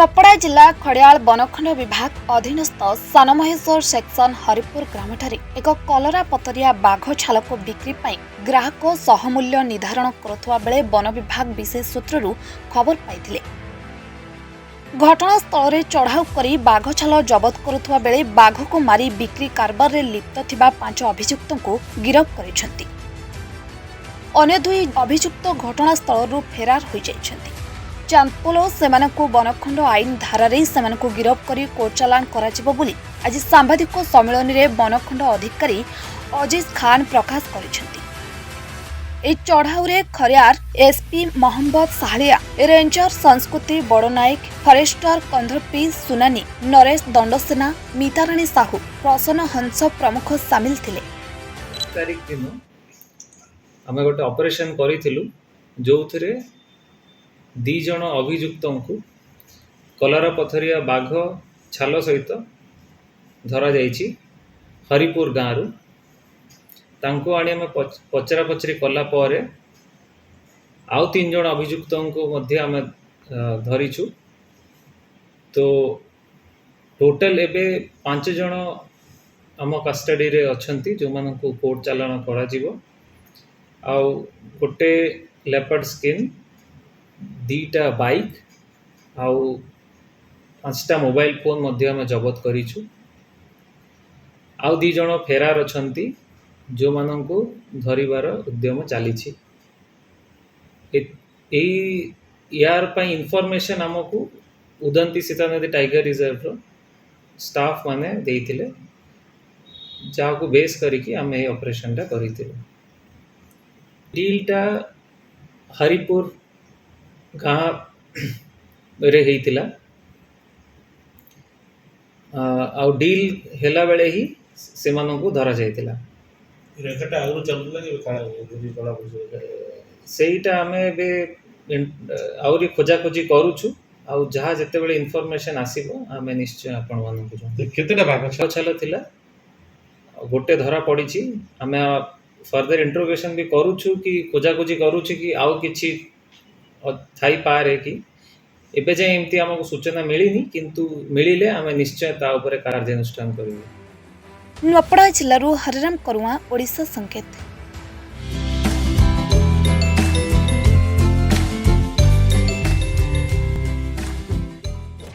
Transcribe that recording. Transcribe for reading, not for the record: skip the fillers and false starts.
ନୂଆପଡ଼ା ଜିଲ୍ଲା ଖଡ଼ିଆଳ ବନଖଣ୍ଡ ବିଭାଗ ଅଧୀନସ୍ଥ ସାନମହେଶ୍ୱର ସେକ୍ସନ ହରିପୁର ଗ୍ରାମଠାରେ ଏକ କଲରା ପତରିଆ ବାଘ ଛାଲକୁ ବିକ୍ରି ପାଇଁ ଗ୍ରାହକ ସହମୂଲ୍ୟ ନିର୍ଦ୍ଧାରଣ କରୁଥିବା ବେଳେ ବନ ବିଭାଗ ବିଶେଷ ସୂତ୍ରରୁ ଖବର ପାଇଥିଲେ। ଘଟଣାସ୍ଥଳରେ ଚଢ଼ାଉ କରି ବାଘ ଛାଲ ଜବତ କରୁଥିବା ବେଳେ ବାଘକୁ ମାରି ବିକ୍ରି କାରବାରରେ ଲିପ୍ତ ଥିବା 5 ଅଭିଯୁକ୍ତଙ୍କୁ ଗିରଫ କରିଛନ୍ତି। ଅନ୍ୟ 2 ଅଭିଯୁକ୍ତ ଘଟଣାସ୍ଥଳରୁ ଫେରାର ହୋଇଯାଇଛନ୍ତି। ଚାନ୍ଦପୋଲ ସେମାନଙ୍କୁ ବନଖଣ୍ଡ ଆଇନ ଧାରାରେ ସେମାନଙ୍କୁ ଗିରଫ କରି କୋର୍ଟ ଚାଲାଣ କରାଯିବ ବୋଲି ଆଜି ସାମ୍ବାଦିକ ସମ୍ମିଳନୀରେ ବନଖଣ୍ଡ ଅଧିକାରୀ ଅଜିଜ ଖାନ ପ୍ରକାଶ କରିଛନ୍ତି। ଏହି ଚଢ଼ାଉରେ ଖରିଆର ଏସପି ମହମ୍ମଦ ସାହଳିଆ, ରେଞ୍ଜର ସଂସ୍କୃତି ବଡ଼ନାୟକ, ଫରେଷ୍ଟର କନ୍ଧପି ସୁନାନୀ, ନରେଶ ଦଣ୍ଡସେନା, ମିତାରାଣୀ ସାହୁ, ପ୍ରସନ୍ନ ହଂସ ପ୍ରମୁଖ ସାମିଲ ଥିଲେ। तारीख दिन आम गोटे ऑपरेशन करूँ जो 2 जन अभियुक्त को कलरा पथरिया बाघ छाल सहित धरा जाइछि। हरिपुर गाँव तांको आनी आम पचरा पचरी कला परे आउ 3 जन अभियुक्त को मध्य आम धरीछु। तो टोटल एबे 5 जन आम कस्टडी रे अछंती जो मानन को कोर्ट चालान करा जीवो। आउ गोटे लेपर्ड स्किन, 2टा बाइक आउ 5टा मोबाइल फोन मध्य आम जबत करिछु। आउ 2 जन फेरार अछंती जो मानन को धरिबार उद्यम चलीछि। यार पई इन्फॉर्मेशन हमकु उदंती सीतानदी टाइगर रिजर्व रो स्टाफ माने देइथिले, जहाँ को बेस करिकी आम ये ऑपरेशन टा करिथिलु। डीलटा हरिपुर गाँव रे हेइतिला। आउ डील हेला बेले ही से मानन को धरा जाइतिला। रेखटा आगु चलुला कि काना गुडी कला सेईटा आमे बे आउरी खोजा खोजी करूछु। आउ जहाँ जते बेले इन्फॉर्मेशन आसीबो आमे निश्चय आपण मानन को केतेटा बाघ छाल थिला गोटे धरा पड़ी। आम फर्दर इंट्रोगेशन भी करूछु कि खोजा खोजी करूछु कि आउ किछि थाई पारे कि एबे जे एमती हमको सूचना मिलिनी, किंतु मिलिले आम निश्चय ता उपरे कार्यानुष्ठान करिबो। नूआपड़ा जिल्लारू हरिराम करुआ, ओडिशा संकेत।